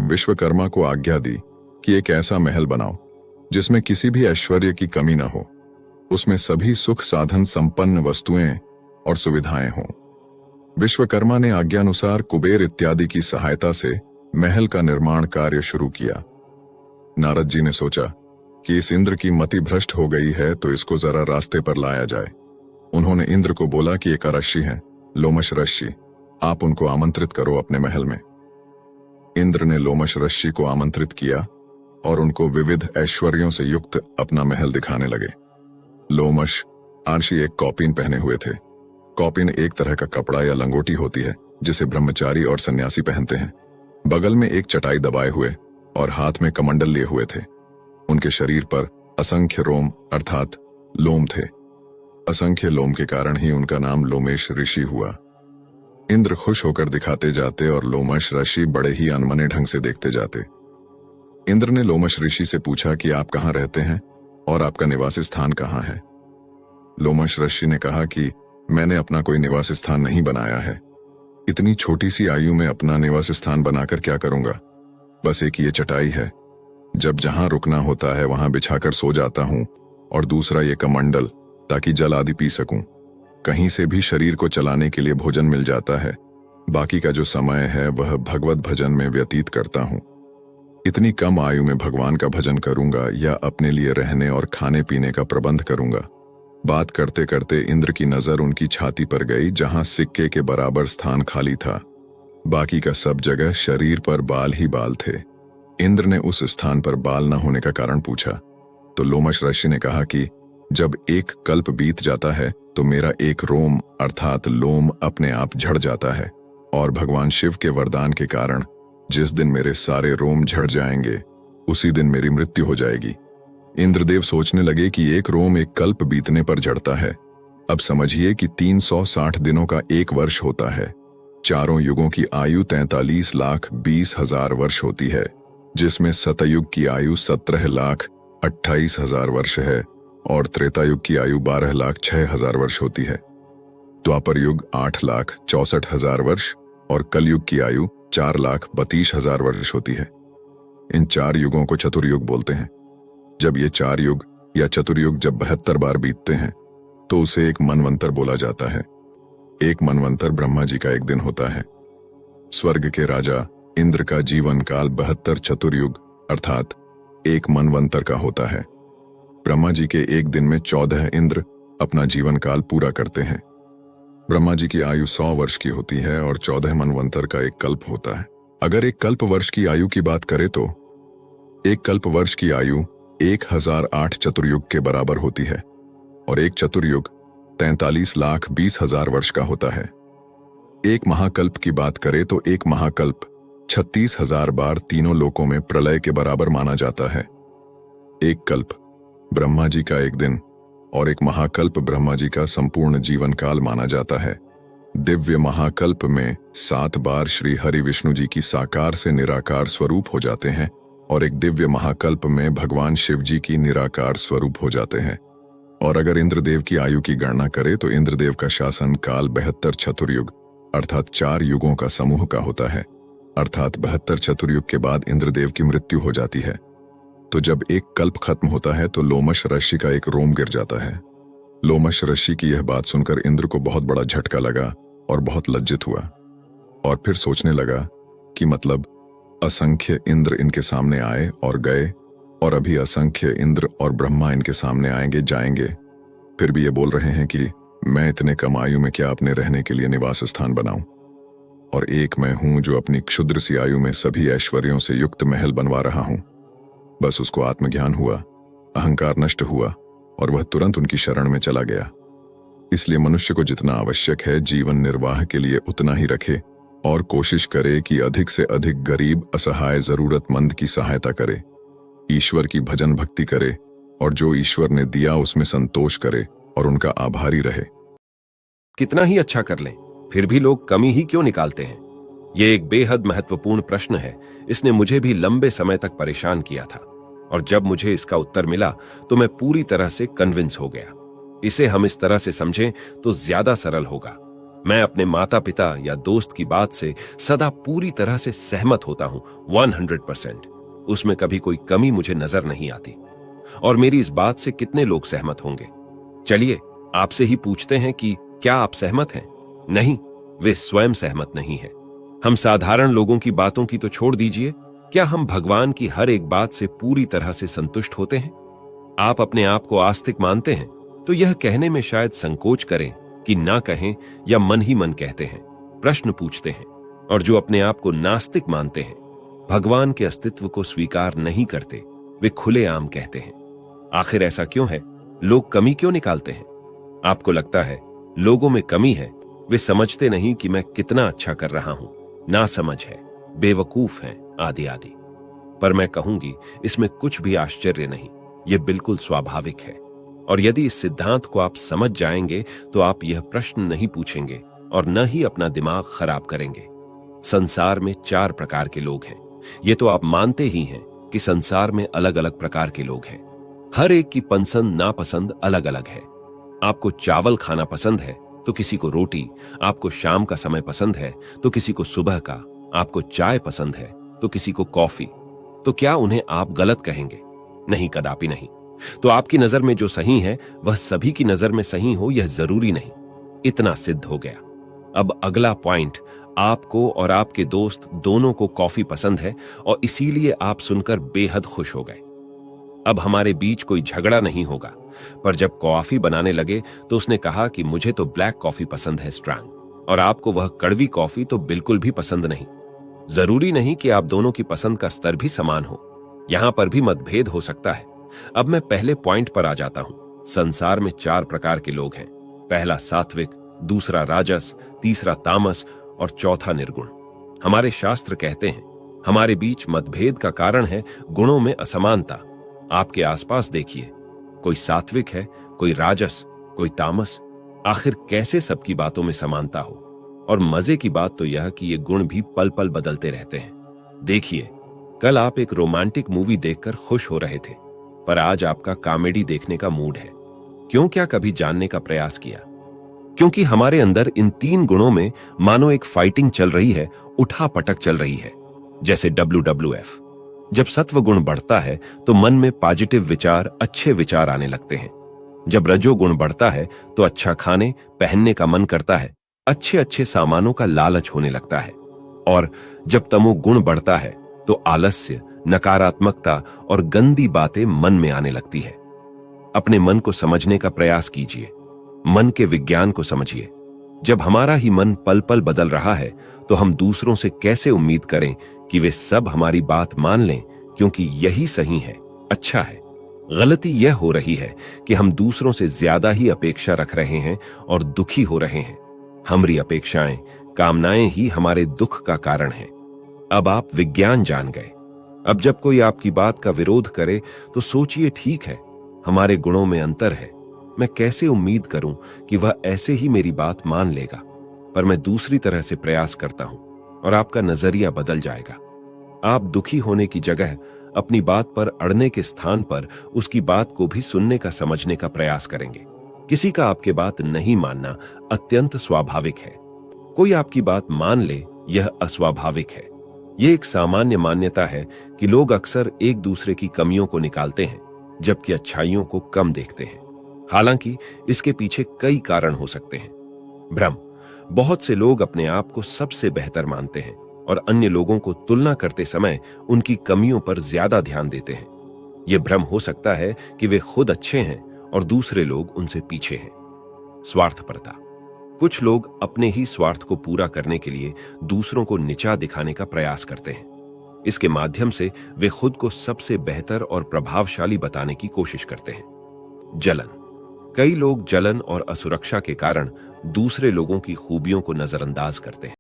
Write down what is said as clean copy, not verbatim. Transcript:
विश्वकर्मा को आज्ञा दी कि एक ऐसा महल बनाओ जिसमें किसी भी ऐश्वर्य की कमी न हो, उसमें सभी सुख साधन संपन्न वस्तुएं और सुविधाएं हों। विश्वकर्मा ने आज्ञानुसार कुबेर इत्यादि की सहायता से महल का निर्माण कार्य शुरू किया। नारद जी ने सोचा कि इस इंद्र की मति भ्रष्ट हो गई है, तो इसको जरा रास्ते पर लाया जाए। उन्होंने इंद्र को बोला कि एक ऋषि हैं, लोमश ऋषि, आप उनको आमंत्रित करो अपने महल में। इंद्र ने लोमश ऋषि को आमंत्रित किया और उनको विविध ऐश्वर्यों से युक्त अपना महल दिखाने लगे। लोमश ऋषि एक कौपीन पहने हुए थे। कौपीन एक तरह का कपड़ा या लंगोटी होती है जिसे ब्रह्मचारी और सन्यासी पहनते हैं। बगल में एक चटाई दबाए हुए और हाथ में कमंडल लिए हुए थे। उनके शरीर पर असंख्य रोम अर्थात लोम थे। असंख्य लोम के कारण ही उनका नाम लोमेश ऋषि हुआ। इंद्र खुश होकर दिखाते जाते और लोमश ऋषि बड़े ही अनमने ढंग से देखते जाते। इंद्र ने लोमश ऋषि से पूछा कि आप कहाँ रहते हैं और आपका निवास स्थान कहाँ है। लोमश ऋषि ने कहा कि मैंने अपना कोई निवास स्थान नहीं बनाया है। इतनी छोटी सी आयु में अपना निवास स्थान बनाकर क्या करूंगा। बस एक ये चटाई है, जब जहां रुकना होता है वहां बिछाकर सो जाता हूं, और दूसरा ये कमंडल ताकि जल आदि पी सकूं। कहीं से भी शरीर को चलाने के लिए भोजन मिल जाता है। बाकी का जो समय है वह भगवत भजन में व्यतीत करता हूं। इतनी कम आयु में भगवान का भजन करूंगा या अपने लिए रहने और खाने पीने का प्रबंध करूंगा। बात करते करते इंद्र की नजर उनकी छाती पर गई, जहां सिक्के के बराबर स्थान खाली था। बाकी का सब जगह शरीर पर बाल ही बाल थे। इंद्र ने उस स्थान पर बाल न होने का कारण पूछा तो लोमश ऋषि ने कहा कि जब एक कल्प बीत जाता है तो मेरा एक रोम अर्थात लोम अपने आप झड़ जाता है, और भगवान शिव के वरदान के कारण जिस दिन मेरे सारे रोम झड़ जाएंगे उसी दिन मेरी मृत्यु हो जाएगी। इंद्रदेव सोचने लगे कि एक रोम एक कल्प बीतने पर झड़ता है। अब समझिए कि 360 दिनों का एक वर्ष होता है। चारों युगों की आयु 43,20,000 वर्ष होती है, जिसमें सतयुग की आयु 17,28,000 वर्ष है और त्रेतायुग की आयु 12,06,000 वर्ष होती है। द्वापर युग 8,64,000 वर्ष और कलयुग की आयु 4,32,000 वर्ष होती है। इन 4 युगों को चतुर्युग बोलते हैं। जब ये 4 युग या चतुर्युग जब 72 बार बीतते हैं तो उसे एक मनवंतर बोला जाता है। एक मनवंतर ब्रह्मा जी का एक दिन होता है। स्वर्ग के राजा इंद्र का जीवन काल 72 चतुर्युग अर्थात एक मनवंतर का होता है। ब्रह्मा जी के एक दिन में 14 इंद्र अपना जीवन काल पूरा करते हैं। ब्रह्मा जी की आयु 100 वर्ष की होती है और 14 मनवंतर का एक कल्प होता है। अगर एक कल्प वर्ष की आयु की बात करें तो एक कल्प वर्ष की आयु 1008 चतुर्युग के बराबर होती है और एक चतुर्युग 43,20,000 वर्ष का होता है। एक महाकल्प की बात करें तो एक महाकल्प 36,000 बार तीनों लोकों में प्रलय के बराबर माना जाता है। एक कल्प ब्रह्मा जी का एक दिन और एक महाकल्प ब्रह्मा जी का संपूर्ण जीवन काल माना जाता है। दिव्य महाकल्प में 7 बार श्री हरि विष्णु जी की साकार से निराकार स्वरूप हो जाते हैं और एक दिव्य महाकल्प में भगवान शिव जी की निराकार स्वरूप हो जाते हैं। और अगर इंद्रदेव की आयु की गणना करें तो इंद्रदेव का शासन काल 72 चतुर्युग अर्थात 4 युगों का समूह का होता है। अर्थात 72 चतुर्युग के बाद इंद्रदेव की मृत्यु हो जाती है। तो जब एक कल्प खत्म होता है तो लोमश ऋषि का एक रोम गिर जाता है। लोमश ऋषि की यह बात सुनकर इंद्र को बहुत बड़ा झटका लगा और बहुत लज्जित हुआ और फिर सोचने लगा कि मतलब असंख्य इंद्र इनके सामने आए और गए और अभी असंख्य इंद्र और ब्रह्मा इनके सामने आएंगे जाएंगे, फिर भी ये बोल रहे हैं कि मैं इतने कम आयु में क्या अपने रहने के लिए निवास स्थान बनाऊं, और एक मैं हूं जो अपनी क्षुद्र सी आयु में सभी ऐश्वर्यों से युक्त महल बनवा रहा हूं। बस उसको आत्मज्ञान हुआ, अहंकार नष्ट हुआ और वह तुरंत उनकी शरण में चला गया। इसलिए मनुष्य को जितना आवश्यक है जीवन निर्वाह के लिए उतना ही रखे और कोशिश करे कि अधिक से अधिक गरीब असहाय जरूरतमंद की सहायता करे, ईश्वर की भजन भक्ति करे और जो ईश्वर ने दिया उसमें संतोष करे और उनका आभारी रहे। कितना ही अच्छा कर लें फिर भी लोग कमी ही क्यों निकालते हैं? ये एक बेहद महत्वपूर्ण प्रश्न है। इसने मुझे भी लंबे समय तक परेशान किया था और जब मुझे इसका उत्तर मिला तो मैं पूरी तरह से कन्विंस हो गया। इसे हम इस तरह से समझें तो ज्यादा सरल होगा। मैं अपने माता पिता या दोस्त की बात से सदा पूरी तरह से सहमत होता हूं, 100%। उसमें कभी कोई कमी मुझे नजर नहीं आती। और मेरी इस बात से कितने लोग सहमत होंगे? चलिए आपसे ही पूछते हैं कि क्या आप सहमत हैं? नहीं, वे स्वयं सहमत नहीं हैं। हम साधारण लोगों की बातों की तो छोड़ दीजिए, क्या हम भगवान की हर एक बात से पूरी तरह से संतुष्ट होते हैं? आप अपने आप को आस्तिक मानते हैं तो यह कहने में शायद संकोच करें कि ना कहें या मन ही मन कहते हैं, प्रश्न पूछते हैं। और जो अपने आप को नास्तिक मानते हैं, भगवान के अस्तित्व को स्वीकार नहीं करते, वे खुलेआम कहते हैं। आखिर ऐसा क्यों है? लोग कमी क्यों निकालते हैं? आपको लगता है लोगों में कमी है, वे समझते नहीं कि मैं कितना अच्छा कर रहा हूं, नासमझ है, बेवकूफ हैं, आदि आदि। पर मैं कहूंगी इसमें कुछ भी आश्चर्य नहीं, यह बिल्कुल स्वाभाविक है। और यदि इस सिद्धांत को आप समझ जाएंगे तो आप यह प्रश्न नहीं पूछेंगे और न ही अपना दिमाग खराब करेंगे। संसार में 4 प्रकार के लोग हैं। ये तो आप मानते ही हैं कि संसार में अलग अलग प्रकार के लोग हैं। हर एक की पसंद नापसंद अलग अलग है। आपको चावल खाना पसंद है तो किसी को रोटी, आपको शाम का समय पसंद है तो किसी को सुबह का, आपको चाय पसंद है तो किसी को कॉफी। तो क्या उन्हें आप गलत कहेंगे? नहीं, कदापि नहीं। तो आपकी नजर में जो सही है वह सभी की नजर में सही हो, यह जरूरी नहीं। इतना सिद्ध हो गया। अब अगला पॉइंट, आपको और आपके दोस्त दोनों को कॉफी पसंद है और इसीलिए आप सुनकर बेहद खुश हो गए। अब हमारे बीच कोई झगड़ा नहीं होगा। पर जब कॉफी बनाने लगे तो उसने कहा कि मुझे तो ब्लैक कॉफी पसंद है, स्ट्रांग, और आपको वह कड़वी कॉफी तो बिल्कुल भी पसंद नहीं। जरूरी नहीं कि आप दोनों की पसंद का स्तर भी समान हो, यहां पर भी मतभेद हो सकता है। अब मैं पहले पॉइंट पर आ जाता हूं। संसार में 4 प्रकार के लोग हैं। पहला सात्विक, दूसरा राजस, तीसरा तामस और चौथा निर्गुण। हमारे शास्त्र कहते हैं हमारे बीच मतभेद का कारण है गुणों में असमानता। आपके आसपास देखिए, कोई सात्विक है, कोई राजस, कोई तामस। आखिर कैसे सबकी बातों में समानता हो? और मजे की बात तो यह कि ये गुण भी पल पल बदलते रहते हैं। देखिए, कल आप एक रोमांटिक मूवी देखकर खुश हो रहे थे, पर आज आपका कॉमेडी देखने का मूड है। क्यों? क्या कभी जानने का प्रयास किया? क्योंकि हमारे अंदर इन 3 गुणों में मानो एक फाइटिंग चल रही है, उठा पटक चल रही है, जैसे WWF। जब सत्व गुण बढ़ता है तो मन में पॉजिटिव विचार, अच्छे विचार आने लगते हैं। जब रजोगुण बढ़ता है तो अच्छा खाने पहनने का मन करता है, अच्छे अच्छे सामानों का लालच होने लगता है। और जब तमोगुण बढ़ता है तो आलस्य, नकारात्मकता और गंदी बातें मन में आने लगती है। अपने मन को समझने का प्रयास कीजिए, मन के विज्ञान को समझिए। जब हमारा ही मन पल पल बदल रहा है तो हम दूसरों से कैसे उम्मीद करें कि वे सब हमारी बात मान लें, क्योंकि यही सही है, अच्छा है। गलती यह हो रही है कि हम दूसरों से ज्यादा ही अपेक्षा रख रहे हैं और दुखी हो रहे हैं। हमारी अपेक्षाएं, कामनाएं ही हमारे दुख का कारण हैं। अब आप विज्ञान जान गए। अब जब कोई आपकी बात का विरोध करे तो सोचिए, ठीक है, हमारे गुणों में अंतर है, मैं कैसे उम्मीद करूं कि वह ऐसे ही मेरी बात मान लेगा? पर मैं दूसरी तरह से प्रयास करता हूं और आपका नजरिया बदल जाएगा। आप दुखी होने की जगह अपनी बात पर अड़ने के स्थान पर उसकी बात को भी सुनने का, समझने का प्रयास करेंगे। किसी का आपके बात नहीं मानना अत्यंत स्वाभाविक है। कोई आपकी बात मान ले, यह अस्वाभाविक है। यह एक सामान्य मान्यता है कि लोग अक्सर एक दूसरे की कमियों को निकालते हैं जबकि अच्छाइयों को कम देखते हैं। हालांकि इसके पीछे कई कारण हो सकते हैं। भ्रम, बहुत से लोग अपने आप को सबसे बेहतर मानते हैं और अन्य लोगों को तुलना करते समय उनकी कमियों पर ज्यादा ध्यान देते हैं। यह भ्रम हो सकता है कि वे खुद अच्छे हैं और दूसरे लोग उनसे पीछे हैं। स्वार्थपरता, कुछ लोग अपने ही स्वार्थ को पूरा करने के लिए दूसरों को नीचा दिखाने का प्रयास करते हैं। इसके माध्यम से वे खुद को सबसे बेहतर और प्रभावशाली बताने की कोशिश करते हैं। जलन, कई लोग जलन और असुरक्षा के कारण दूसरे लोगों की खूबियों को नजरअंदाज करते हैं।